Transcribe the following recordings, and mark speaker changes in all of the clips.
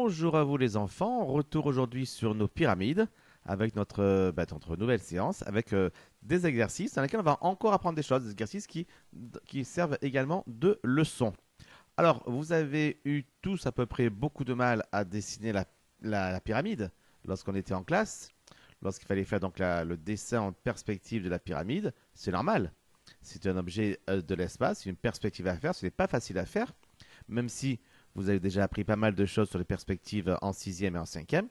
Speaker 1: Bonjour à vous les enfants, retour aujourd'hui sur nos pyramides avec notre nouvelle séance avec des exercices dans lesquels on va encore apprendre des choses, des exercices qui servent également de leçons. Alors, vous avez eu tous à peu près beaucoup de mal à dessiner la pyramide lorsqu'on était en classe, lorsqu'il fallait faire donc le dessin en perspective de la pyramide, c'est normal. C'est un objet de l'espace, une perspective à faire, ce n'est pas facile à faire, même si vous avez déjà appris pas mal de choses sur les perspectives en sixième et en cinquième.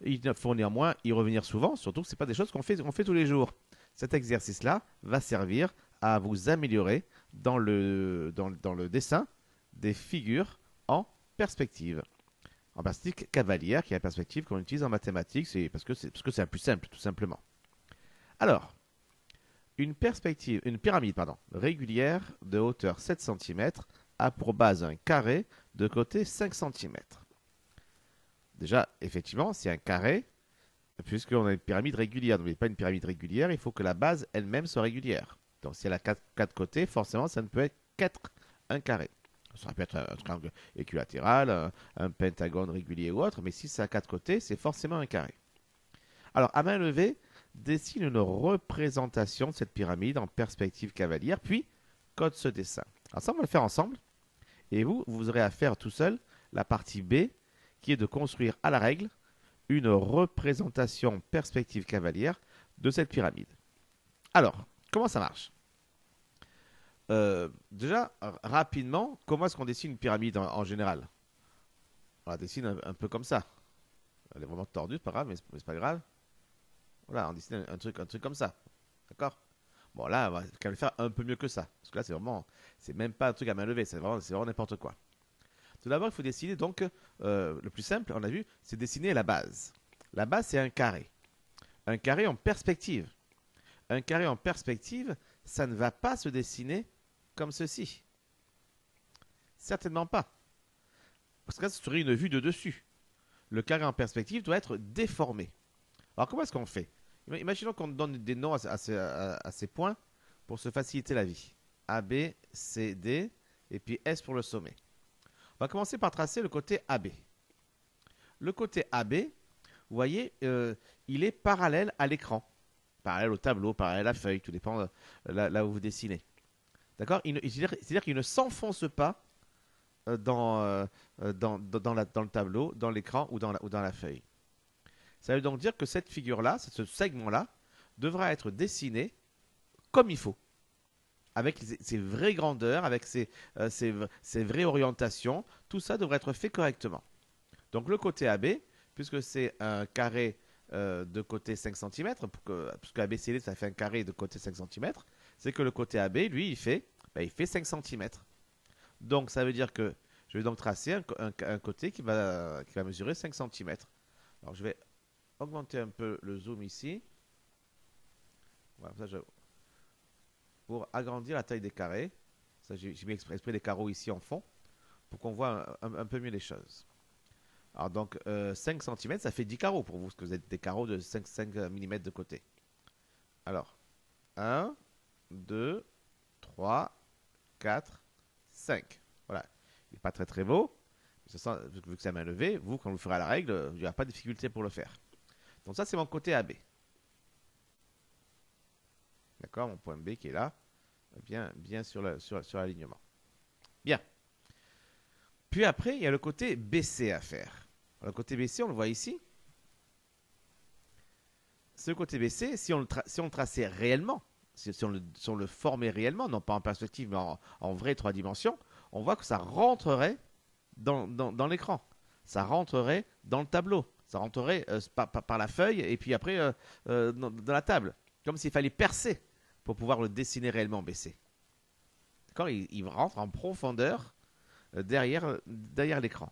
Speaker 1: Il faut néanmoins y revenir souvent, surtout que ce pas des choses qu'on fait tous les jours. Cet exercice-là va servir à vous améliorer dans le dessin des figures en perspective. En perspective cavalière, qui est la perspective qu'on utilise en mathématiques, c'est parce que c'est la plus simple, tout simplement. Alors, une pyramide régulière de hauteur 7 cm a pour base un carré de côté 5 cm. Déjà, effectivement, c'est un carré, puisqu'on a une pyramide régulière. Donc, pas une pyramide régulière, il faut que la base elle-même soit régulière. Donc, si elle a 4 côtés, forcément, ça ne peut être qu'être un carré. Ça peut être un triangle équilatéral, un pentagone régulier ou autre, mais si ça a 4 côtés, c'est forcément un carré. Alors, à main levée, dessine une représentation de cette pyramide en perspective cavalière, puis code ce dessin. Alors, ça, on va le faire ensemble. Et vous aurez à faire tout seul la partie B, qui est de construire à la règle une représentation perspective cavalière de cette pyramide. Alors, comment ça marche? Déjà, rapidement, comment est-ce qu'on dessine une pyramide en général? On la dessine un peu comme ça. Elle est vraiment tordue, c'est pas grave, mais c'est pas grave. Voilà, on dessine un truc comme ça. D'accord? Bon, là, on va quand même faire un peu mieux que ça. Parce que là, c'est même pas un truc à main levée, c'est vraiment n'importe quoi. Tout d'abord, il faut dessiner, donc, le plus simple, on a vu, c'est dessiner la base. La base, c'est un carré. Un carré en perspective. Un carré en perspective, ça ne va pas se dessiner comme ceci. Certainement pas. Parce que là, ce serait une vue de dessus. Le carré en perspective doit être déformé. Alors, comment est-ce qu'on fait? Imaginons qu'on donne des noms à ces points pour se faciliter la vie. A, B, C, D, et puis S pour le sommet. On va commencer par tracer le côté AB. Le côté AB, vous voyez, il est parallèle à l'écran. Parallèle au tableau, parallèle à la feuille, tout dépend là où vous dessinez. D'accord? C'est-à-dire qu'il ne s'enfonce pas dans le tableau, dans l'écran ou dans la feuille. Ça veut donc dire que cette figure-là, ce segment-là, devra être dessiné comme il faut, avec ses vraies grandeurs, avec ses vraies orientations. Tout ça devrait être fait correctement. Donc le côté AB, puisque c'est un carré de côté 5 cm, puisque ABCD ça fait un carré de côté 5 cm, c'est que le côté AB, lui, il fait 5 cm. Donc ça veut dire que je vais donc tracer un côté qui va mesurer 5 cm. Alors je vais augmenter un peu le zoom ici. Voilà, pour agrandir la taille des carrés. Ça, j'ai mis exprès des carreaux ici en fond pour qu'on voit un peu mieux les choses. Alors donc 5 cm, ça fait 10 carreaux pour vous, parce que vous avez des carreaux de 5 mm de côté. Alors, 1, 2, 3, 4, 5. Voilà. Il n'est pas très très beau. Vu que c'est à main levée, vous, quand vous le ferez à la règle, il n'y aura pas de difficulté pour le faire. Donc ça, c'est mon côté AB. D'accord, mon point B qui est là, bien sur l'alignement. Bien. Puis après, il y a le côté BC à faire. Le côté BC, on le voit ici. Ce côté BC, si on le traçait réellement, si on le formait réellement, non pas en perspective, mais en vraie 3 dimensions, on voit que ça rentrerait dans l'écran. Ça rentrerait dans le tableau. Ça rentrerait par la feuille et puis après dans la table. Comme s'il fallait percer pour pouvoir le dessiner réellement BC. D'accord, il rentre en profondeur derrière l'écran.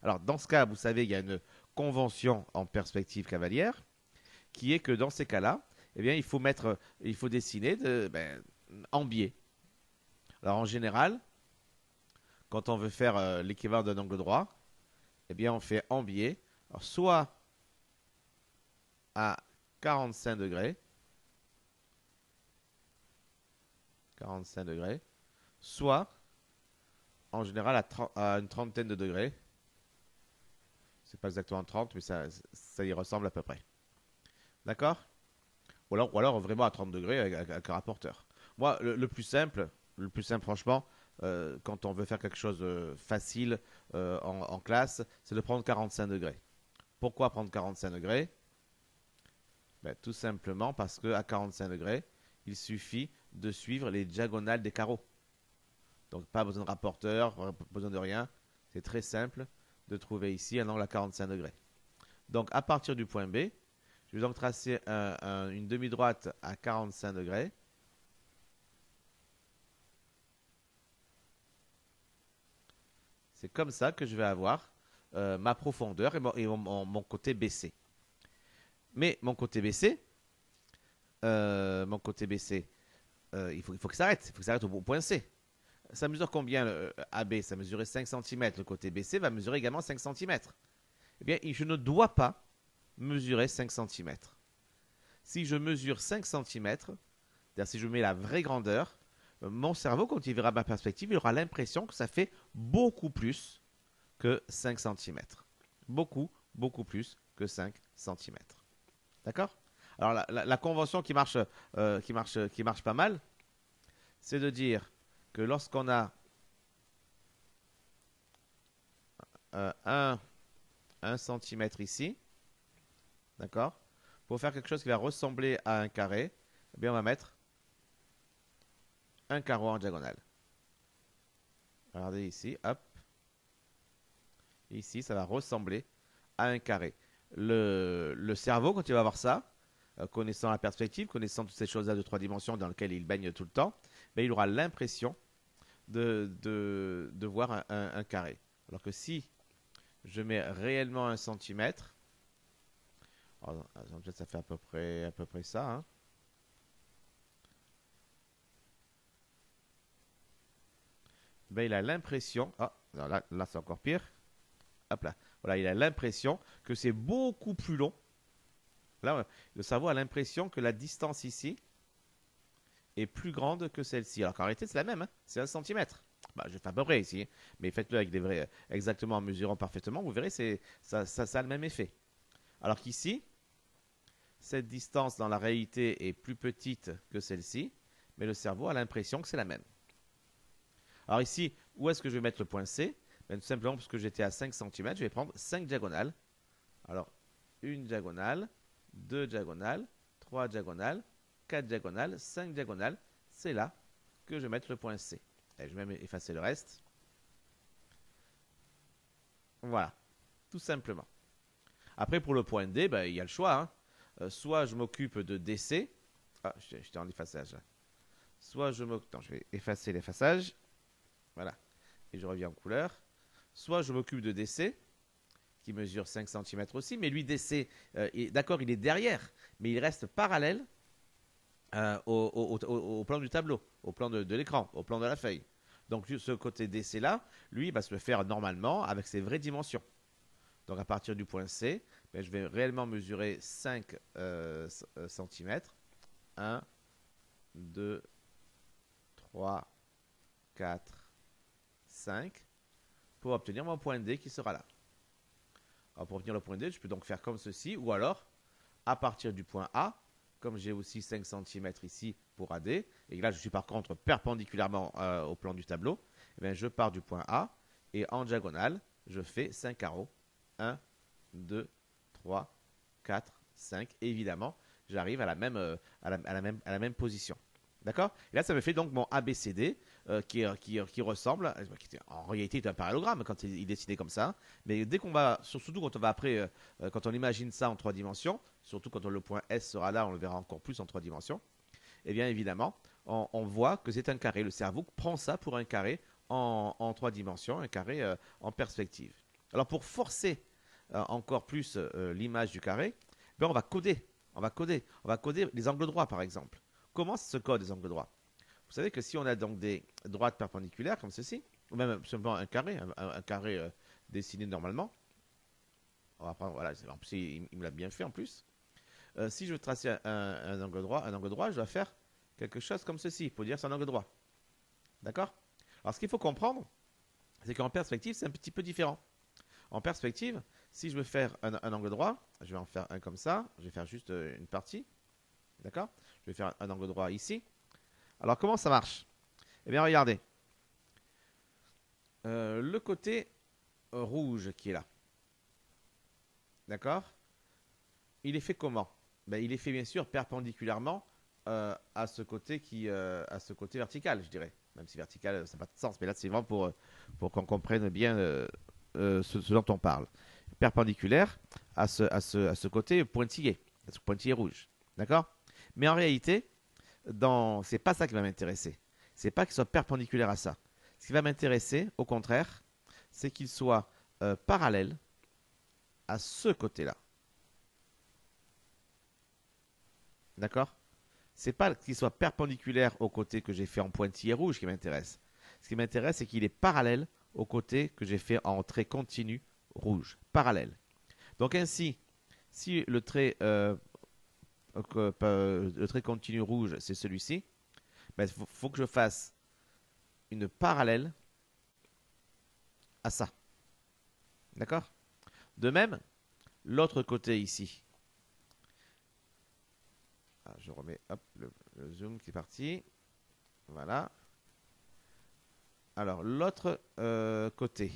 Speaker 1: Alors, dans ce cas, vous savez, il y a une convention en perspective cavalière qui est que dans ces cas-là, eh bien, il faut dessiner en biais. Alors, en général, quand on veut faire l'équivalent d'un angle droit, eh bien, on fait en biais, alors, soit à 45 degrés, 45 degrés, soit en général à une trentaine de degrés, C'est pas exactement 30, mais ça y ressemble à peu près. D'accord? Ou alors vraiment à 30 degrés avec un rapporteur. Moi, le plus simple franchement, quand on veut faire quelque chose de facile en classe, c'est de prendre 45 degrés. Pourquoi prendre 45 degrés? Ben, tout simplement parce qu'à 45 degrés, il suffit de suivre les diagonales des carreaux. Donc pas besoin de rapporteur, pas besoin de rien. C'est très simple de trouver ici un angle à 45 degrés. Donc à partir du point B, je vais donc tracer une demi-droite à 45 degrés. C'est comme ça que je vais avoir ma profondeur et mon côté BC. Mais mon côté BC, il faut que ça arrête. Il faut que ça arrête au point C. Ça mesure combien AB? Ça mesurait 5 cm. Le côté BC va mesurer également 5 cm. Eh bien, je ne dois pas mesurer 5 cm. Si je mesure 5 cm, c'est-à-dire si je mets la vraie grandeur, mon cerveau, quand il verra ma perspective, il aura l'impression que ça fait beaucoup plus que 5 cm. Beaucoup, beaucoup plus que 5 cm. D'accord? Alors la convention qui marche pas mal, c'est de dire que lorsqu'on a 1 cm ici, d'accord? Pour faire quelque chose qui va ressembler à un carré, eh bien on va mettre un carreau en diagonale. Regardez ici, hop. Ici, ça va ressembler à un carré. Le cerveau, quand il va voir ça, connaissant la perspective, connaissant toutes ces choses-là de 3 dimensions dans lesquelles il baigne tout le temps, ben, il aura l'impression de voir un carré. Alors que si je mets réellement 1 centimètre, ça fait à peu près ça. Hein. Ben, il a l'impression. Ah, là c'est encore pire. Hop là. Voilà, il a l'impression que c'est beaucoup plus long. Là, le cerveau a l'impression que la distance ici est plus grande que celle-ci. Alors qu'en réalité, c'est la même. Hein, c'est 1 centimètre. Bah, je fais à peu près ici. Mais faites-le avec des vrais, exactement en mesurant parfaitement. Vous verrez, ça a le même effet. Alors qu'ici, cette distance dans la réalité est plus petite que celle-ci. Mais le cerveau a l'impression que c'est la même. Alors ici, où est-ce que je vais mettre le point C? Ben, tout simplement parce que j'étais à 5 cm, je vais prendre 5 diagonales. Alors, une diagonale, 2 diagonales, 3 diagonales, 4 diagonales, 5 diagonales. C'est là que je vais mettre le point C. Et je vais même effacer le reste. Voilà, tout simplement. Après, pour le point D, ben, il y a le choix. Hein. Soit je m'occupe de DC. Ah, j'étais en effaçage. Là. Soit je m'occupe... je vais effacer l'effaçage. Voilà. Et je reviens en couleur. Soit je m'occupe de DC, qui mesure 5 cm aussi, mais lui, DC, d'accord, il est derrière, mais il reste parallèle au plan du tableau, au plan de l'écran, au plan de la feuille. Donc ce côté DC-là, lui, il va se le faire normalement avec ses vraies dimensions. Donc à partir du point C, ben, je vais réellement mesurer 5 cm. 1, 2, 3, 4, 5, pour obtenir mon point D qui sera là. Alors pour obtenir le point D, je peux donc faire comme ceci, ou alors, à partir du point A, comme j'ai aussi 5 cm ici pour AD, et là je suis par contre perpendiculairement au plan du tableau, eh bien, je pars du point A, et en diagonale, je fais 5 carreaux. 1, 2, 3, 4, 5, et évidemment, j'arrive à à la même position. D'accord? Et là, ça me fait donc mon ABCD qui ressemble, qui en réalité est un parallélogramme quand il est dessiné comme ça. Mais dès qu'on va, surtout quand on va après, quand on imagine ça en 3 dimensions, surtout quand le point S sera là, on le verra encore plus en 3 dimensions, et bien évidemment, on voit que c'est un carré. Le cerveau prend ça pour un carré en 3 dimensions, un carré en perspective. Alors pour forcer encore plus l'image du carré, ben on va coder les angles droits par exemple. Comment se code les angles droits? Vous savez que si on a donc des droites perpendiculaires comme ceci, ou même simplement un carré, un carré dessiné normalement, on va prendre, voilà, en plus, il me l'a bien fait en plus. Si je veux tracer un angle droit, je dois faire quelque chose comme ceci pour dire c'est un angle droit. D'accord? Alors ce qu'il faut comprendre, c'est qu'en perspective, c'est un petit peu différent. En perspective, si je veux faire un angle droit, je vais en faire un comme ça. Je vais faire juste une partie. D'accord? Je vais faire un angle droit ici. Alors, comment ça marche? Eh bien, regardez. Le côté rouge qui est là. D'accord? Il est fait comment? Ben, il est fait, bien sûr, perpendiculairement à ce côté à ce côté vertical, je dirais. Même si vertical, ça n'a pas de sens. Mais là, c'est vraiment pour qu'on comprenne bien ce dont on parle. Perpendiculaire à ce côté pointillé, à ce pointillé rouge. D'accord? Mais en réalité, c'est pas ça qui va m'intéresser. C'est pas qu'il soit perpendiculaire à ça. Ce qui va m'intéresser, au contraire, c'est qu'il soit parallèle à ce côté-là. D'accord? C'est pas qu'il soit perpendiculaire au côté que j'ai fait en pointillé rouge qui m'intéresse. Ce qui m'intéresse, c'est qu'il est parallèle au côté que j'ai fait en trait continu rouge. Parallèle. Donc ainsi, si le trait continu rouge, c'est celui-ci, ben, faut que je fasse une parallèle à ça. D'accord? De même, l'autre côté ici. Ah, je remets hop, le zoom qui est parti. Voilà. Alors, l'autre côté,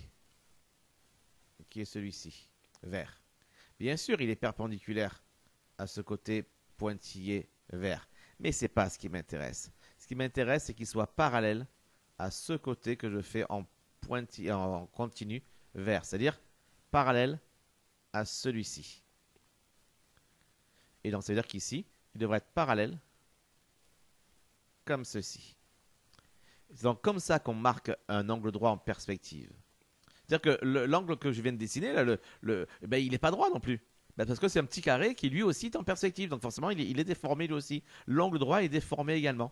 Speaker 1: qui est celui-ci, vert. Bien sûr, il est perpendiculaire à ce côté pointillé vert. Mais ce n'est pas ce qui m'intéresse. Ce qui m'intéresse, c'est qu'il soit parallèle à ce côté que je fais en continu vert. C'est-à-dire parallèle à celui-ci. Et donc, ça veut dire qu'ici, il devrait être parallèle comme ceci. C'est donc comme ça qu'on marque un angle droit en perspective. C'est-à-dire que l'angle que je viens de dessiner, là, ben, il n'est pas droit non plus. Ben, parce que c'est un petit carré qui lui aussi est en perspective. Donc forcément, il est déformé lui aussi. L'angle droit est déformé également.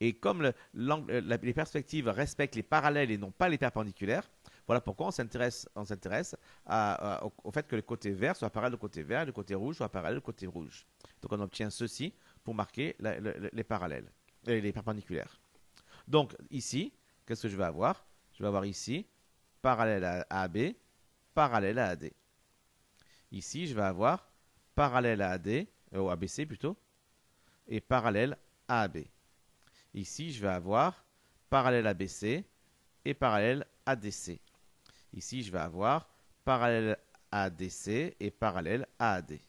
Speaker 1: Et comme les perspectives respectent les parallèles et non pas les perpendiculaires, voilà pourquoi on s'intéresse au fait que le côté vert soit parallèle au côté vert et le côté rouge soit parallèle au côté rouge. Donc on obtient ceci pour marquer les parallèles, les perpendiculaires. Donc ici, qu'est-ce que je vais avoir? Je vais avoir ici parallèle à AB, parallèle à AD. Ici, je vais avoir parallèle à AD, ou ABC plutôt, et parallèle à AB. Ici, je vais avoir parallèle à BC et parallèle à DC. Ici, je vais avoir parallèle à DC et parallèle à AD.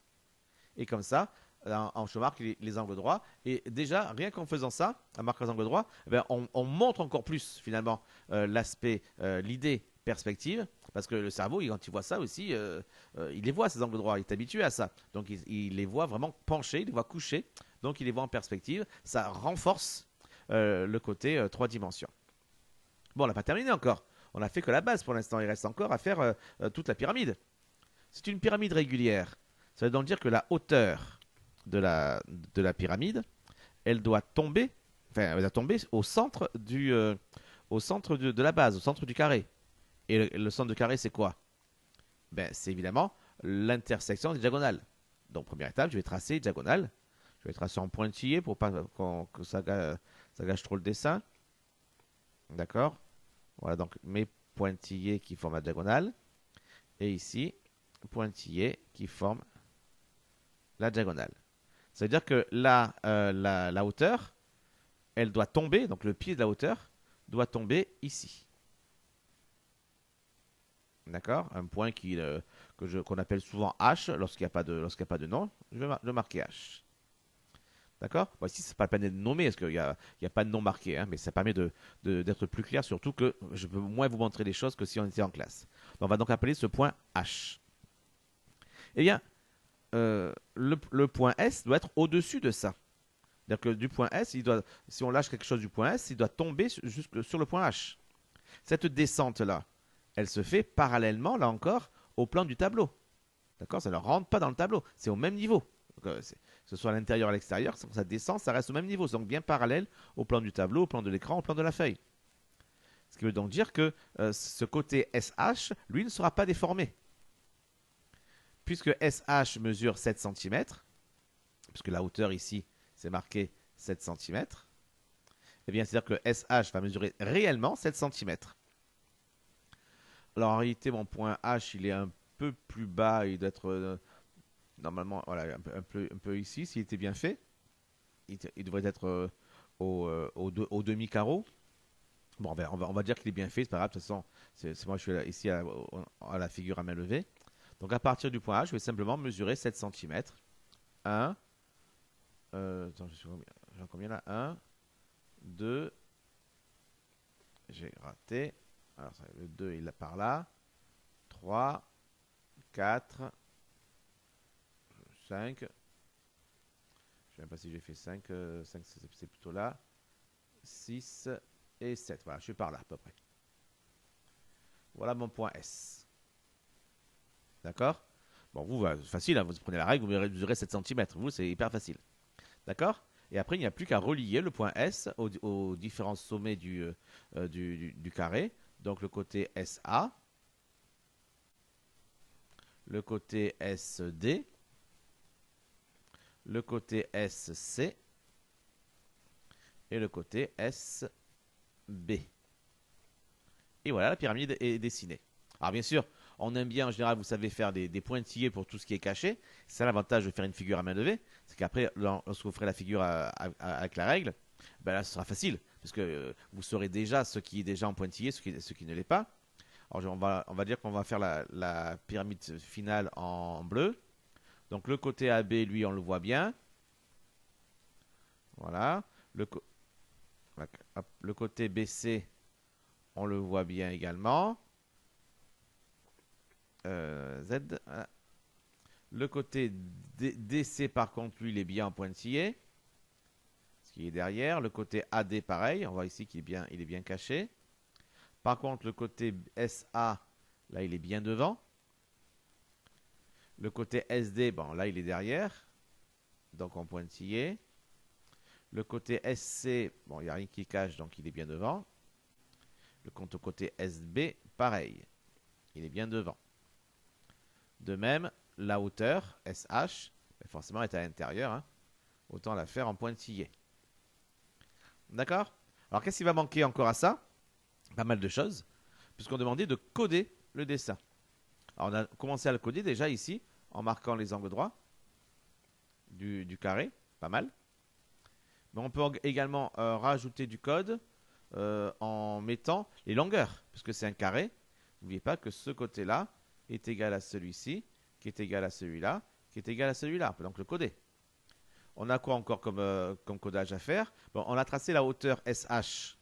Speaker 1: Et comme ça, je marque les angles droits. Et déjà, rien qu'en faisant ça, en marquant les angles droits, eh bien, on montre encore plus finalement l'idée perspective. Parce que le cerveau, quand il voit ça aussi, il les voit ces angles droits. Il est habitué à ça. Donc il les voit vraiment penchés, il les voit couchés. Donc il les voit en perspective. Ça renforce le côté 3 dimensions. Bon, on n'a pas terminé encore. On n'a fait que la base pour l'instant. Il reste encore à faire toute la pyramide. C'est une pyramide régulière. Ça veut donc dire que la hauteur de la pyramide, elle doit tomber, enfin, elle va tomber au centre de la base, au centre du carré. Et le centre du carré, c'est quoi? Ben, c'est évidemment l'intersection des diagonales. Donc, première étape, je vais tracer diagonale. Je vais tracer en pointillé pour pas que ça gâche trop le dessin. D'accord? Voilà, donc mes pointillés qui forment la diagonale. Et ici, pointillés qui forment la diagonale. Ça veut dire que la hauteur, elle doit tomber, donc le pied de la hauteur doit tomber ici. D'accord? Un point qu'on appelle souvent H lorsqu'il n'y a pas de nom. Je vais marquer H. D'accord? Bon, ici, ce n'est pas la peine de nommer, parce qu'il n'y a pas de nom marqué, hein, mais ça permet d'être plus clair, surtout que je peux moins vous montrer les choses que si on était en classe. On va donc appeler ce point H. Eh bien, le point S doit être au-dessus de ça. C'est-à-dire que du point S, si on lâche quelque chose du point S, il doit tomber jusque sur le point H. Cette descente-là, elle se fait parallèlement, là encore, au plan du tableau. D'accord? Ça ne rentre pas dans le tableau. C'est au même niveau. Donc, que ce soit à l'intérieur ou à l'extérieur, ça descend, ça reste au même niveau. C'est donc bien parallèle au plan du tableau, au plan de l'écran, au plan de la feuille. Ce qui veut donc dire que ce côté SH, lui, ne sera pas déformé. Puisque SH mesure 7 cm, puisque la hauteur ici, c'est marqué 7 cm, eh bien, c'est-à-dire que SH va mesurer réellement 7 cm. Alors, en réalité, mon point H, il est un peu plus bas, il doit être normalement voilà, un peu ici, s'il était bien fait. Il devrait être au demi-carreau. Bon, on va dire qu'il est bien fait, c'est pas grave, de toute façon, moi je suis là, ici à la figure à main levée. Donc à partir du point A, je vais simplement mesurer 7 cm. 1, attends, j'en combien là? 1, 2, j'ai raté. Alors le 2 il est par là. 3, 4, 5. Je ne sais même pas si j'ai fait 5. 5 c'est plutôt là. 6 et 7. Voilà, je suis par là à peu près. Voilà mon point S. D'accord? Bon, vous, facile, hein, vous prenez la règle, vous mesurez 7 cm. Vous, c'est hyper facile. D'accord? Et après, il n'y a plus qu'à relier le point S aux différents sommets du carré. Donc le côté SA, le côté SD, le côté SC et le côté SB. Et voilà, la pyramide est dessinée. Alors bien sûr, on aime bien en général, vous savez faire des pointillés pour tout ce qui est caché. C'est ça l'avantage de faire une figure à main levée. C'est qu'après, lorsque vous ferez la figure avec la règle, ben là ce sera facile. Parce que vous saurez déjà ce qui est déjà en pointillé, ce qui ne l'est pas. Alors on va dire qu'on va faire la pyramide finale en bleu. Donc le côté AB, lui, on le voit bien. Voilà. Le côté BC, on le voit bien également. Z. Voilà. Le côté DC, par contre, lui, il est bien en pointillé. Ce qui est derrière. Le côté AD, pareil. On voit ici qu'il il est bien caché. Par contre, le côté SA, là, il est bien devant. Le côté SD, bon, là, il est derrière. Donc, en pointillé. Le côté SC, bon, il n'y a rien qui cache, donc il est bien devant. Le côté SB, pareil. Il est bien devant. De même, la hauteur, SH, forcément est à l'intérieur. Hein. Autant la faire en pointillé. D'accord? Alors, qu'est-ce qui va manquer encore à ça? Pas mal de choses. Puisqu'on demandait de coder le dessin. Alors, on a commencé à le coder déjà ici, en marquant les angles droits du carré. Pas mal. Mais on peut également rajouter du code en mettant les longueurs. Puisque c'est un carré. N'oubliez pas que ce côté-là est égal à celui-ci, qui est égal à celui-là, qui est égal à celui-là. On peut donc le coder. On a quoi encore comme codage à faire? Bon, on a tracé la hauteur SH.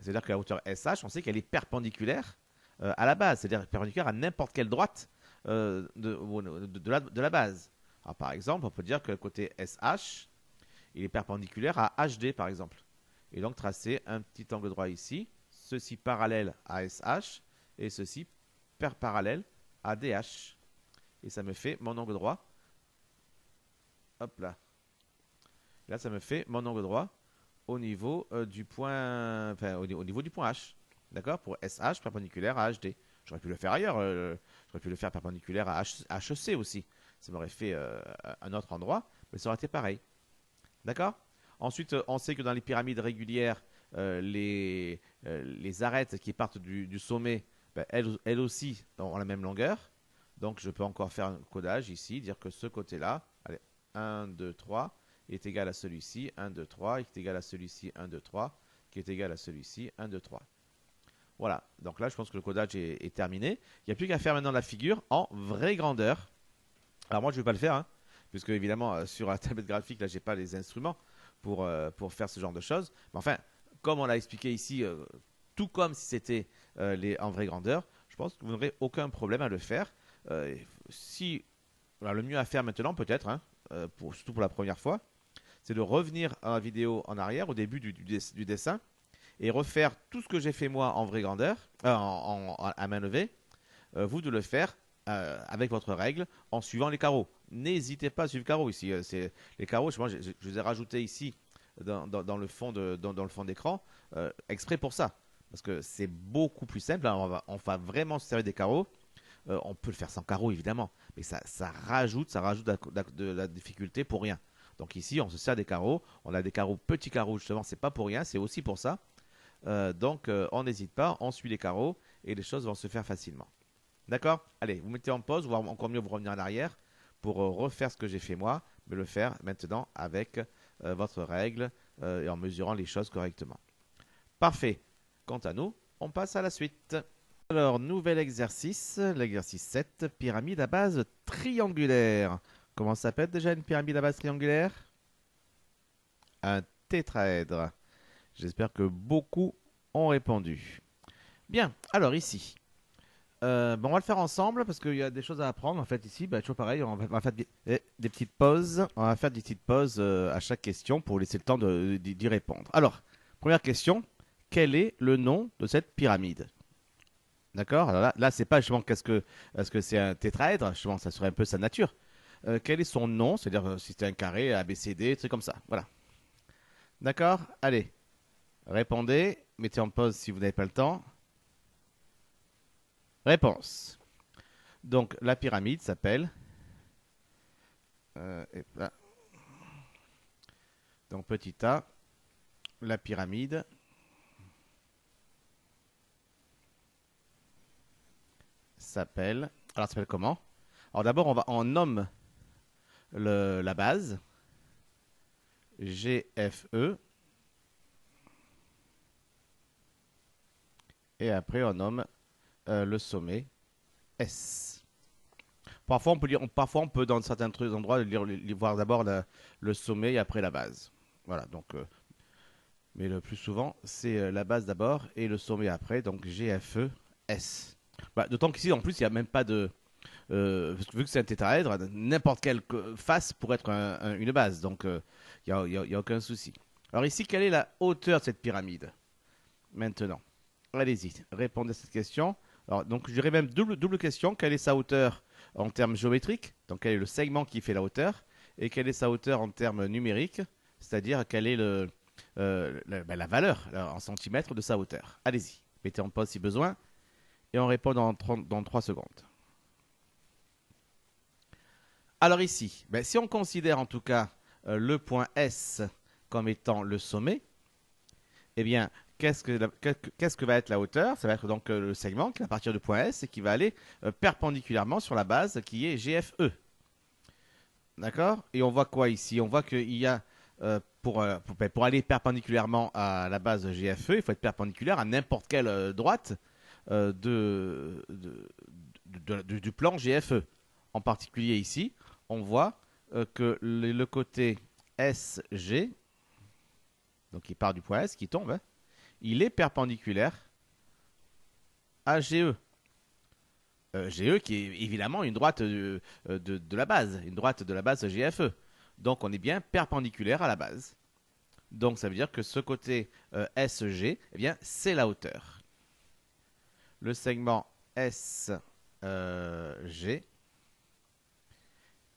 Speaker 1: C'est-à-dire que la hauteur SH, on sait qu'elle est perpendiculaire à la base, c'est-à-dire perpendiculaire à n'importe quelle droite de la base. Alors, par exemple, on peut dire que le côté SH, il est perpendiculaire à HD, par exemple. Et donc, tracer un petit angle droit ici, ceci parallèle à SH, et ceci parallèle à DH. Et ça me fait mon angle droit. Hop là. Là, ça me fait mon angle droit au niveau du point, enfin, au niveau du point H. D'accord? Pour SH perpendiculaire à HD. J'aurais pu le faire ailleurs. J'aurais pu le faire perpendiculaire à HC aussi. Ça m'aurait fait un autre endroit, mais ça aurait été pareil. D'accord? Ensuite, on sait que dans les pyramides régulières, les arêtes qui partent du sommet, ben, elles aussi ont la même longueur. Donc, je peux encore faire un codage ici, dire que ce côté-là, allez, 1, 2, 3, est égal à celui-ci, 1, 2, 3, qui est égal à celui-ci, 1, 2, 3, qui est égal à celui-ci, 1, 2, 3. Voilà, donc là je pense que le codage est terminé. Il n'y a plus qu'à faire maintenant la figure en vraie grandeur. Alors moi je ne vais pas le faire, hein, puisque évidemment sur la tablette graphique, là j'ai pas les instruments pour faire ce genre de choses. Mais enfin, comme on l'a expliqué ici, tout comme si c'était en vraie grandeur, je pense que vous n'aurez aucun problème à le faire. Le mieux à faire maintenant peut-être, hein, surtout pour la première fois, c'est de revenir à la vidéo en arrière au début du dessin et refaire tout ce que j'ai fait moi en vraie grandeur, à main levée, vous de le faire avec votre règle en suivant les carreaux. N'hésitez pas à suivre les carreaux ici. Les carreaux, je les ai rajoutés ici dans le fond d'écran exprès pour ça. Parce que c'est beaucoup plus simple. Hein, on va vraiment se servir des carreaux. On peut le faire sans carreaux évidemment, mais ça rajoute de la difficulté pour rien. Donc ici, on se sert des carreaux. On a des carreaux, petits carreaux justement. C'est pas pour rien, c'est aussi pour ça. Donc on n'hésite pas, on suit les carreaux et les choses vont se faire facilement. D'accord? Allez, vous mettez en pause, ou encore mieux, vous revenir en arrière pour refaire ce que j'ai fait moi, mais le faire maintenant avec votre règle et en mesurant les choses correctement. Parfait. Quant à nous, on passe à la suite. Alors, nouvel exercice, l'exercice 7, pyramide à base triangulaire. Comment ça s'appelle déjà une pyramide à base triangulaire? Un tétraèdre. J'espère que beaucoup ont répondu. Bien, alors ici, on va le faire ensemble parce qu'il y a des choses à apprendre. En fait, ici, toujours pareil, on va faire des petites pauses. On va faire des petites pauses à chaque question pour laisser le temps d'y répondre. Alors, première question, quel est le nom de cette pyramide? D'accord? Alors là c'est pas justement est-ce que c'est un tétraèdre? Justement, ça serait un peu sa nature. Quel est son nom? C'est-à-dire si c'est un carré, A, B, C, D, truc comme ça. Voilà. D'accord? Allez, répondez. Mettez en pause si vous n'avez pas le temps. Réponse. Donc, la pyramide s'appelle. Et là. Donc, petit a, la pyramide s'appelle. Alors, ça s'appelle comment? Alors, d'abord, on nomme la base GFE et après, on nomme le sommet S. Parfois on peut dans certains endroits voir d'abord le sommet et après la base. Voilà, donc, mais le plus souvent, c'est la base d'abord et le sommet après, donc GFE S. Bah, d'autant qu'ici, en plus, il n'y a même pas de. Vu que c'est un tétraèdre, n'importe quelle face pourrait être une base, donc il n'y a aucun souci. Alors ici, quelle est la hauteur de cette pyramide? Maintenant, allez-y, répondez à cette question. Alors, donc, je dirais même double question. Quelle est sa hauteur en termes géométriques? Donc, quel est le segment qui fait la hauteur? Et quelle est sa hauteur en termes numériques? C'est-à-dire, quelle est la valeur en centimètres de sa hauteur? Allez-y, mettez en pause si besoin. Et on répond dans 3 secondes. Alors ici, si on considère en tout cas le point S comme étant le sommet, eh bien, qu'est-ce que va être la hauteur? Ça va être donc le segment qui va partir du point S et qui va aller perpendiculairement sur la base qui est GFE. D'accord? Et on voit quoi ici? On voit qu'il y a, pour aller perpendiculairement à la base GFE, il faut être perpendiculaire à n'importe quelle droite du plan GFE. En particulier ici, on voit que le côté SG, donc il part du point S, qui tombe, hein, il est perpendiculaire à GE. GE qui est évidemment une droite de la base, une droite de la base GFE. Donc on est bien perpendiculaire à la base. Donc ça veut dire que ce côté SG, eh bien, c'est la hauteur. Le segment SG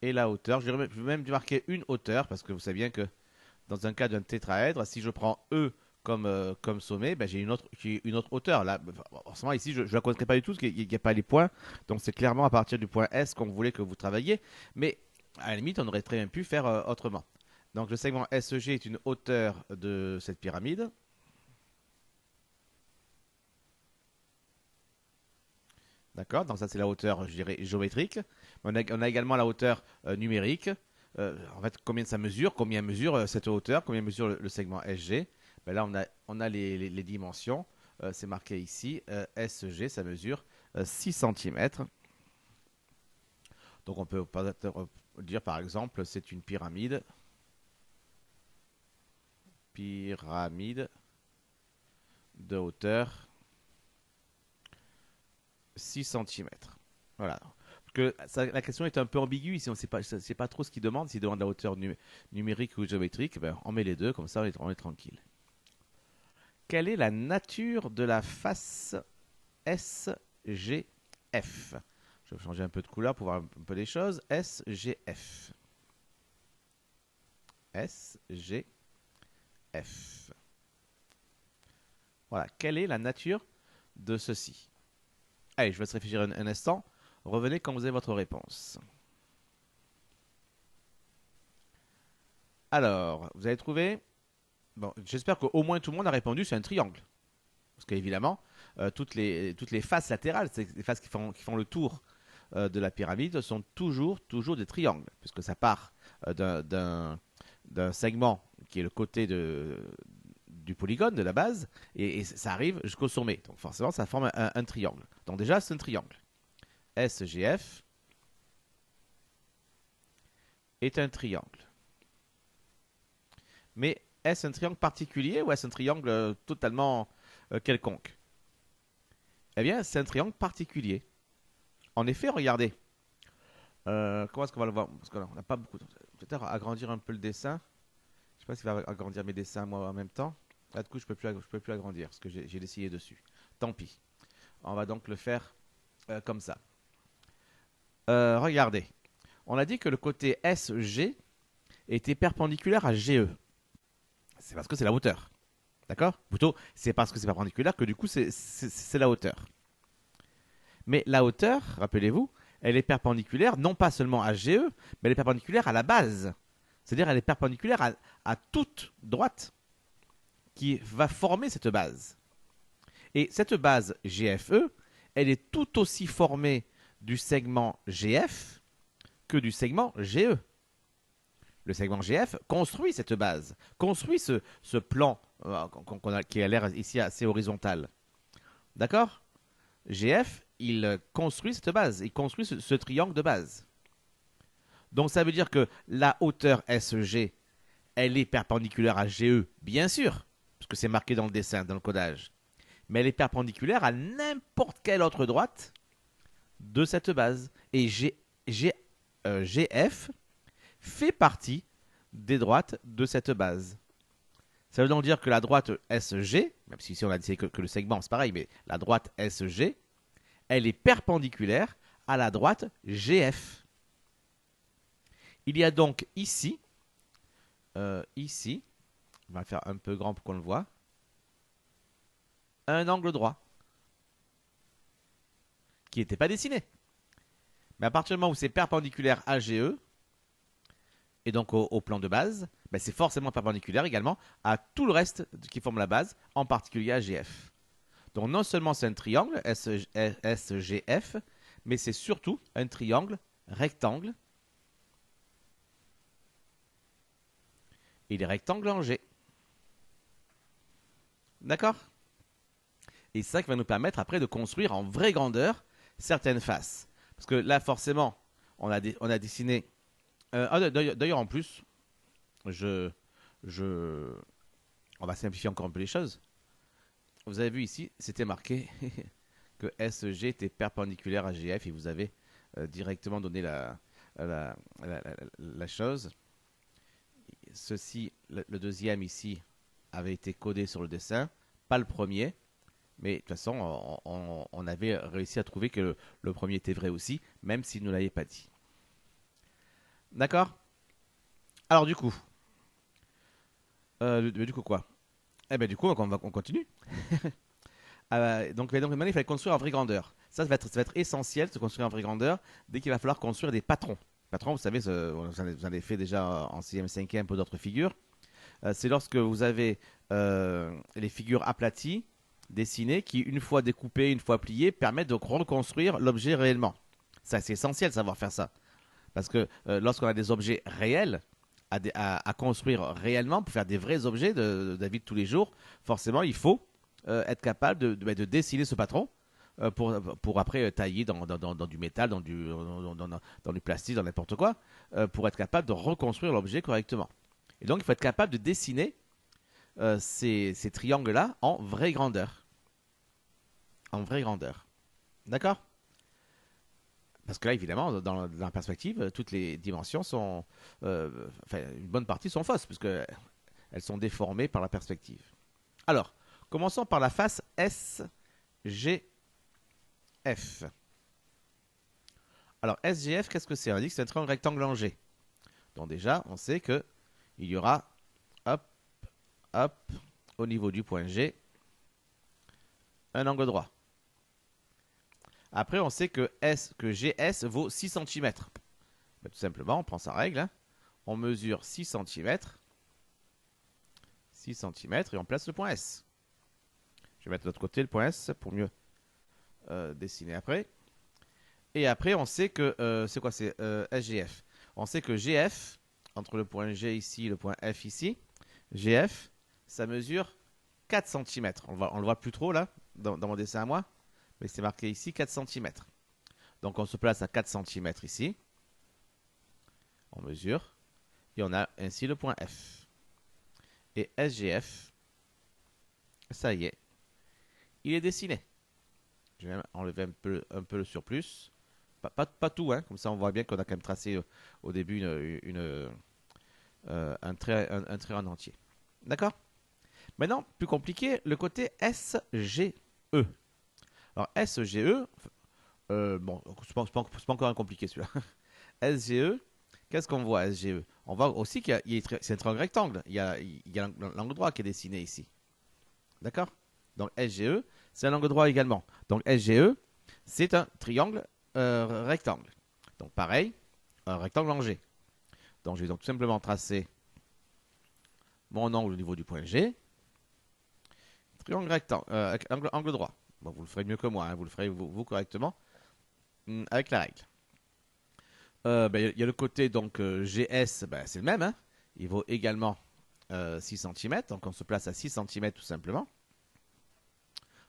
Speaker 1: est la hauteur. Je vais même marquer une hauteur parce que vous savez bien que dans un cas d'un tétraèdre, si je prends E comme sommet, j'ai une autre hauteur. Là, forcément, ici, je ne la connaîtrai pas du tout parce qu'il n'y a pas les points. Donc, c'est clairement à partir du point S qu'on voulait que vous travailliez. Mais à la limite, on aurait très bien pu faire autrement. Donc, le segment SEG est une hauteur de cette pyramide. D'accord? Donc, ça, c'est la hauteur, je dirais, géométrique. On a également la hauteur numérique. En fait, combien ça mesure? Combien mesure cette hauteur? Combien mesure le segment SG? Là, on a les dimensions. C'est marqué ici. SG, ça mesure 6 cm. Donc, on peut dire, par exemple, c'est une pyramide. Pyramide de hauteur 6 cm. Voilà. La question est un peu ambiguë ici, on ne sait pas trop ce qu'il demande, s'il demande la hauteur numérique ou géométrique, on met les deux, comme ça on est tranquille. Quelle est la nature de la face SGF? Je vais changer un peu de couleur pour voir un peu les choses. SGF. SGF. Voilà. Quelle est la nature de ceci? Allez, je vais laisse réfléchir un instant. Revenez quand vous avez votre réponse. Alors, vous avez trouvé? Bon, j'espère qu'au moins tout le monde a répondu, c'est un triangle. Parce qu'évidemment, toutes les faces latérales, les faces qui font le tour de la pyramide, sont toujours des triangles, puisque ça part d'un segment qui est le côté du polygone, de la base, et ça arrive jusqu'au sommet. Donc forcément, ça forme un triangle. Donc déjà, c'est un triangle. SGF est un triangle. Mais est-ce un triangle particulier ou est-ce un triangle totalement quelconque? Eh bien, c'est un triangle particulier. En effet, regardez. Comment est-ce qu'on va le voir? Parce qu'on n'a pas beaucoup. Peut-être agrandir un peu le dessin. Je ne sais pas s'il va agrandir mes dessins moi en même temps. Là, du coup, je peux plus agrandir parce que j'ai dessiné dessus. Tant pis. On va donc le faire comme ça. Regardez. On a dit que le côté SG était perpendiculaire à GE. C'est parce que c'est la hauteur. D'accord? Plutôt, c'est parce que c'est perpendiculaire que du coup, c'est la hauteur. Mais la hauteur, rappelez-vous, elle est perpendiculaire non pas seulement à GE, mais elle est perpendiculaire à la base. C'est-à-dire elle est perpendiculaire à toute droite qui va former cette base. Et cette base GFE, elle est tout aussi formée du segment GF que du segment GE. Le segment GF construit cette base, construit ce plan qui a l'air ici assez horizontal. D'accord? GF, il construit cette base, il construit ce triangle de base. Donc ça veut dire que la hauteur SG, elle est perpendiculaire à GE, bien sûr, parce que c'est marqué dans le dessin, dans le codage. Mais elle est perpendiculaire à n'importe quelle autre droite de cette base. Et GF fait partie des droites de cette base. Ça veut donc dire que la droite SG, même si ici on a dit que le segment c'est pareil, mais la droite SG, elle est perpendiculaire à la droite GF. Il y a donc ici, on va le faire un peu grand pour qu'on le voit, un angle droit qui n'était pas dessiné. Mais à partir du moment où c'est perpendiculaire à GE, et donc au plan de base, ben c'est forcément perpendiculaire également à tout le reste qui forme la base, en particulier à GF. Donc non seulement c'est un triangle SGF, mais c'est surtout un triangle rectangle. Et les rectangles en G. D'accord? Et c'est ça qui va nous permettre après de construire en vraie grandeur certaines faces. Parce que là, forcément, on a dessiné. D'ailleurs, en plus, on va simplifier encore un peu les choses. Vous avez vu ici, c'était marqué que SG était perpendiculaire à GF et vous avez directement donné la chose. Ceci, le deuxième ici, avait été codé sur le dessin, pas le premier. Mais de toute façon, on avait réussi à trouver que le premier était vrai aussi, même s'il ne l'avait pas dit. D'accord? Alors du coup, quoi? Eh bien du coup, on continue. Donc maintenant, il fallait construire en vraie grandeur. Ça va être essentiel de se construire en vraie grandeur dès qu'il va falloir construire des patrons. Patrons, vous savez, vous en avez fait déjà en 6e, 5e pour d'autres figures. C'est lorsque vous avez les figures aplaties, dessinées, qui, une fois découpées, une fois pliées, permettent de reconstruire l'objet réellement. Ça, c'est essentiel de savoir faire ça. Parce que lorsqu'on a des objets réels à construire réellement, pour faire des vrais objets de la vie de tous les jours, forcément, il faut être capable de dessiner ce patron pour après tailler dans du métal, dans du plastique, dans n'importe quoi, pour être capable de reconstruire l'objet correctement. Et donc, il faut être capable de dessiner ces triangles-là en vraie grandeur. En vraie grandeur. D'accord? Parce que là, évidemment, dans la perspective, toutes les dimensions sont... une bonne partie sont fausses, puisque elles sont déformées par la perspective. Alors, commençons par la face SGF. Alors, SGF, qu'est-ce que c'est? On dit que c'est un triangle rectangle en G. Donc déjà, on sait qu'il y aura, au niveau du point G, un angle droit. Après, on sait que GS vaut 6 cm. Tout simplement, on prend sa règle. Hein. On mesure 6 cm. 6 cm et on place le point S. Je vais mettre de l'autre côté le point S pour mieux dessiner après. Et après, on sait que c'est quoi? C'est SGF. On sait que GF, entre le point G ici et le point F ici, GF, ça mesure 4 cm. On le voit plus trop là, dans mon dessin à moi, mais c'est marqué ici 4 cm. Donc on se place à 4 cm ici. On mesure. Et on a ainsi le point F. Et SGF, ça y est, il est dessiné. Je vais même enlever un peu le surplus. Pas tout, hein. Comme ça on voit bien qu'on a quand même tracé au début un trait en entier. D'accord? Maintenant, plus compliqué, le côté SGE. Alors SGE, bon, c'est pas encore un compliqué celui-là. SGE, qu'est-ce qu'on voit SGE? On voit aussi c'est un triangle rectangle. Il y a l'angle droit qui est dessiné ici. D'accord? Donc SGE, c'est un angle droit également. Donc SGE, c'est un triangle rectangle. Donc pareil, un rectangle en G. Donc je vais donc tout simplement tracer mon angle au niveau du point G. Triangle rectangle, angle droit. Bon, vous le ferez mieux que moi, hein, vous le ferez vous correctement avec la règle. Il y a le côté donc GS, c'est le même. Hein. Il vaut également 6 cm. Donc on se place à 6 cm tout simplement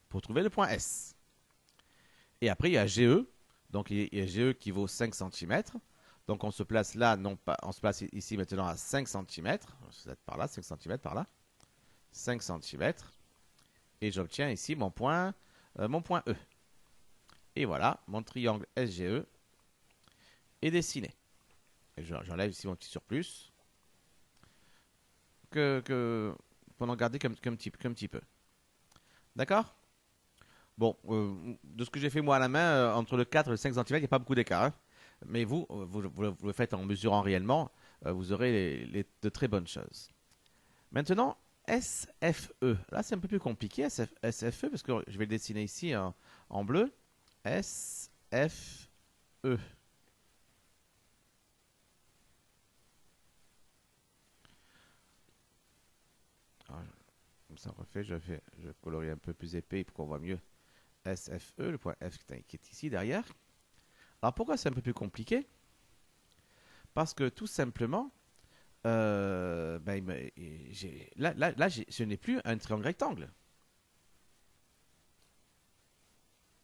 Speaker 1: pour trouver le point S. Et après il y a GE. Donc il y a GE qui vaut 5 cm. Donc on se place là, non pas, on se place ici maintenant à 5 cm. Par là, 5 cm par là. 5 cm. Et j'obtiens ici mon point E. Et voilà, mon triangle SGE est dessiné. Et j'enlève ici mon petit surplus pour en garder qu'un petit peu. D'accord? Bon, de ce que j'ai fait moi à la main, entre le 4 et le 5 cm, il n'y a pas beaucoup d'écart. Hein. Mais vous le faites en mesurant réellement, vous aurez de très bonnes choses. Maintenant, SFE. Là, c'est un peu plus compliqué, SFE, parce que je vais le dessiner ici en bleu. SFE. Alors, comme ça, on refait, je colorie un peu plus épais pour qu'on voit mieux SFE, le point F qui est ici derrière. Alors, pourquoi c'est un peu plus compliqué? Parce que tout simplement, là, ce n'est plus un triangle rectangle.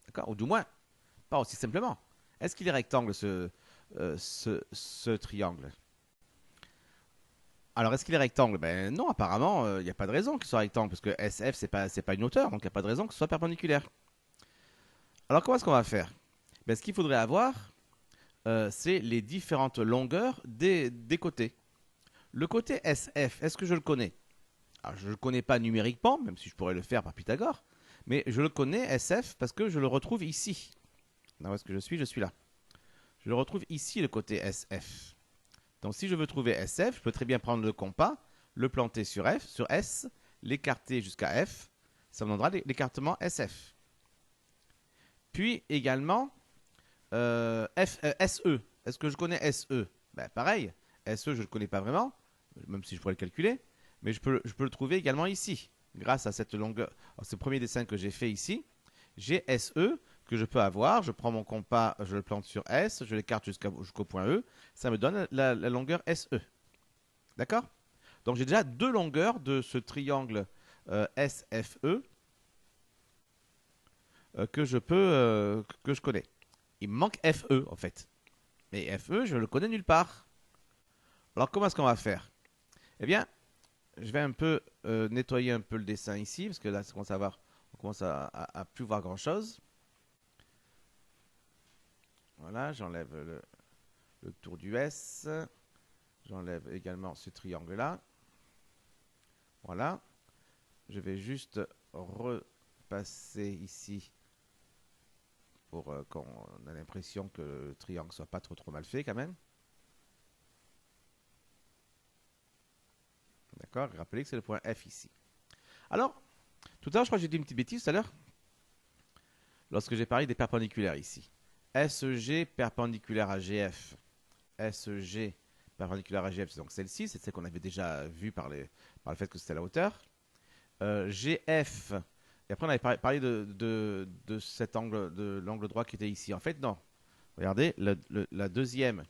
Speaker 1: D'accord? Ou du moins, pas aussi simplement. Est-ce qu'il est rectangle, ce triangle? Alors, est-ce qu'il est rectangle? Ben non, apparemment, il n'y a pas de raison qu'il soit rectangle, parce que SF, c'est pas une hauteur, donc il n'y a pas de raison que ce soit perpendiculaire. Alors, comment est-ce qu'on va faire? Ben, ce qu'il faudrait avoir, c'est les différentes longueurs des côtés. Le côté SF, est-ce que je le connais? Alors, je ne le connais pas numériquement, même si je pourrais le faire par Pythagore, mais je le connais SF parce que je le retrouve ici. Là où est-ce que je suis? Je suis là. Je le retrouve ici, le côté SF. Donc si je veux trouver SF, je peux très bien prendre le compas, le planter sur S, l'écarter jusqu'à F, ça me donnera l'écartement SF. Puis également, SE. Est-ce que je connais SE? Ben, pareil, SE, je ne le connais pas vraiment, même si je pourrais le calculer, mais je peux le trouver également ici, grâce à cette longueur. Alors, ce premier dessin que j'ai fait ici, j'ai SE que je peux avoir. Je prends mon compas, je le plante sur S, je l'écarte jusqu'au point E, ça me donne la longueur SE. D'accord? Donc j'ai déjà deux longueurs de ce triangle SFE que je connais. Il me manque FE en fait. Mais FE, je ne le connais nulle part. Alors comment est-ce qu'on va faire? Eh bien, je vais un peu nettoyer un peu le dessin ici, parce que là, on commence à plus voir grand-chose. Voilà, j'enlève le tour du S. J'enlève également ce triangle-là. Voilà. Je vais juste repasser ici pour qu'on ait l'impression que le triangle soit pas trop mal fait quand même. D'accord? Rappelez que c'est le point F ici. Alors, tout à l'heure, je crois que j'ai dit une petite bêtise tout à l'heure. Lorsque j'ai parlé des perpendiculaires ici. SG perpendiculaire à GF. SG perpendiculaire à GF, c'est donc celle-ci. C'est celle qu'on avait déjà vue par le fait que c'était la hauteur. GF, après, on avait parlé de cet angle, de l'angle droit qui était ici. En fait, non. Regardez, la deuxième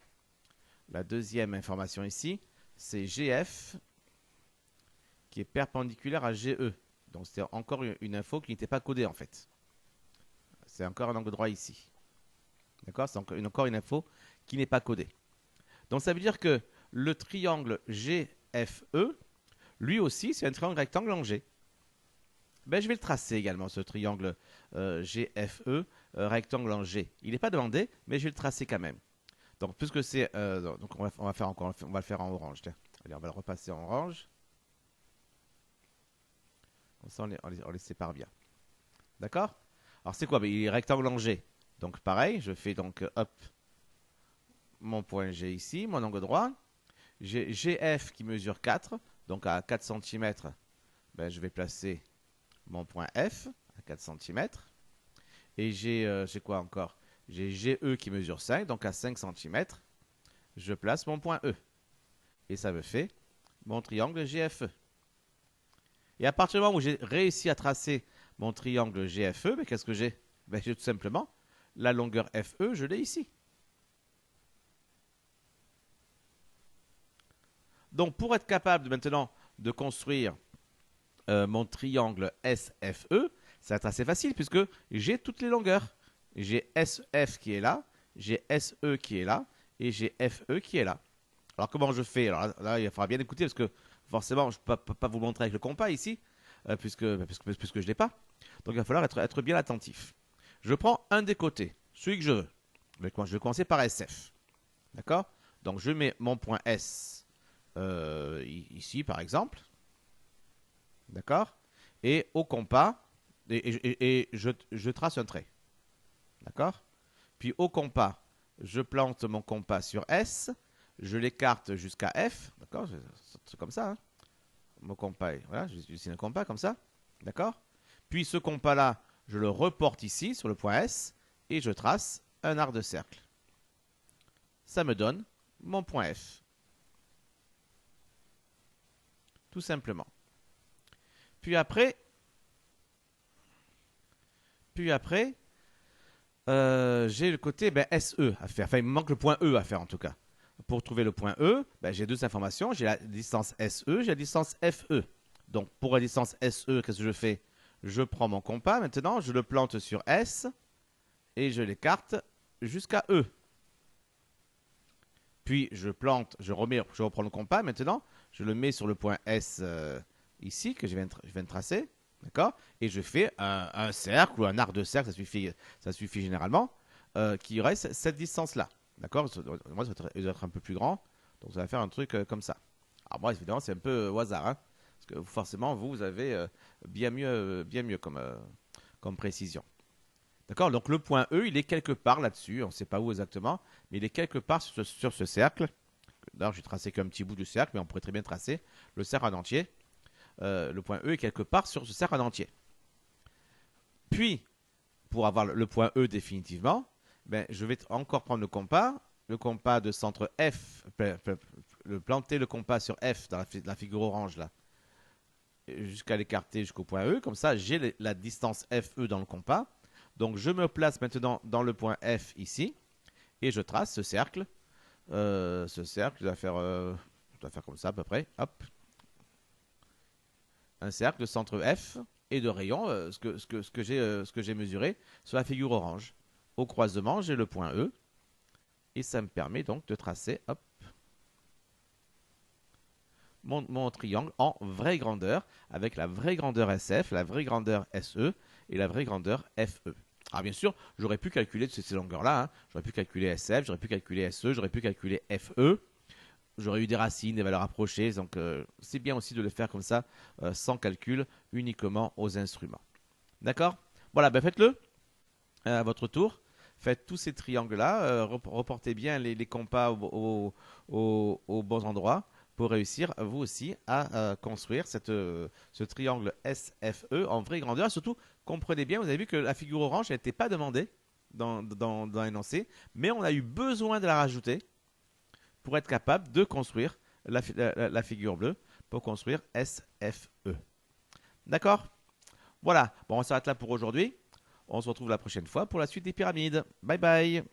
Speaker 1: information ici, c'est GF qui est perpendiculaire à GE. Donc, c'est encore une info qui n'était pas codée, en fait. C'est encore un angle droit ici. D'accord? C'est encore une info qui n'est pas codée. Donc, ça veut dire que le triangle GFE, lui aussi, c'est un triangle rectangle en G. Ben, je vais le tracer également, ce triangle GFE, rectangle en G. Il n'est pas demandé, mais je vais le tracer quand même. Donc, puisque c'est. Donc, on va le faire en orange. Tiens. Allez, on va le repasser en orange. Comme ça, on les sépare bien. D'accord? Alors, c'est quoi? Ben, il est rectangle en G. Donc, pareil, je fais donc, hop, mon point G ici, mon angle droit. J'ai GF qui mesure 4. Donc, à 4 cm, ben, je vais placer mon point F à 4 cm. Et j'ai quoi encore? J'ai GE qui mesure 5, donc à 5 cm, je place mon point E. Et ça me fait mon triangle GFE. Et à partir du moment où j'ai réussi à tracer mon triangle GFE, ben, qu'est-ce que j'ai? Ben, j'ai tout simplement la longueur FE, je l'ai ici. Donc pour être capable maintenant de construire mon triangle SFE, ça va être assez facile puisque j'ai toutes les longueurs. J'ai SF qui est là, j'ai SE qui est là, et j'ai FE qui est là. Alors comment je fais? Alors là, il faudra bien écouter parce que forcément, je ne peux pas vous montrer avec le compas ici, puisque je ne l'ai pas. Donc il va falloir être bien attentif. Je prends un des côtés, celui que je veux. Je vais commencer par SF. D'accord? Donc je mets mon point S ici par exemple. D'accord? Et au compas, et je trace un trait. D'accord? Puis au compas, je plante mon compas sur S, je l'écarte jusqu'à F. D'accord? C'est comme ça. Hein? Mon compas, voilà, je dessine un compas comme ça. D'accord? Puis ce compas-là, je le reporte ici sur le point S et je trace un arc de cercle. Ça me donne mon point F. Tout simplement. Puis après, j'ai le côté SE à faire. Enfin, il me manque le point E à faire en tout cas. Pour trouver le point E, j'ai deux informations. J'ai la distance SE, j'ai la distance FE. Donc, pour la distance SE, qu'est-ce que je fais? Je prends mon compas maintenant, je le plante sur S et je l'écarte jusqu'à E. Puis, je reprends le compas maintenant, je le mets sur le point S ici que je viens de tracer. D'accord? Et je fais un cercle ou un arc de cercle, ça suffit généralement, qui reste cette distance-là. D'accord? Moi, ça doit être un peu plus grand, donc ça va faire un truc comme ça. Alors moi, évidemment, c'est un peu au hasard, hein, parce que forcément, vous avez bien mieux comme précision. D'accord? Donc le point E, il est quelque part là-dessus, on ne sait pas où exactement, mais il est quelque part sur ce cercle. D'ailleurs, j'ai tracé qu'un petit bout du cercle, mais on pourrait très bien tracer le cercle en entier. Le point E est quelque part sur ce cercle en entier. Puis, pour avoir le point E définitivement, je vais encore prendre le compas de centre F, planter le compas sur F dans la figure orange là, jusqu'à l'écarter jusqu'au point E. Comme ça, j'ai la distance FE dans le compas. Donc, je me place maintenant dans le point F ici et je trace ce cercle. Je dois faire comme ça à peu près. Hop. Un cercle de centre F et de rayon, ce que j'ai mesuré sur la figure orange. Au croisement, j'ai le point E et ça me permet donc de tracer mon triangle en vraie grandeur avec la vraie grandeur SF, la vraie grandeur SE et la vraie grandeur FE. Alors bien sûr, j'aurais pu calculer ces longueurs-là. Hein. J'aurais pu calculer SF, j'aurais pu calculer SE, j'aurais pu calculer FE. J'aurais eu des racines, des valeurs approchées. Donc, c'est bien aussi de le faire comme ça, sans calcul, uniquement aux instruments. D'accord? Voilà, faites-le à votre tour. Faites tous ces triangles-là. Reportez bien les compas aux bons endroits pour réussir, vous aussi, à construire ce triangle SFE en vraie grandeur. Surtout, comprenez bien, vous avez vu que la figure orange n'était pas demandée dans l'énoncé, mais on a eu besoin de la rajouter pour être capable de construire la figure bleue, pour construire SFE. D'accord? Voilà, bon, on s'arrête là pour aujourd'hui. On se retrouve la prochaine fois pour la suite des pyramides. Bye bye.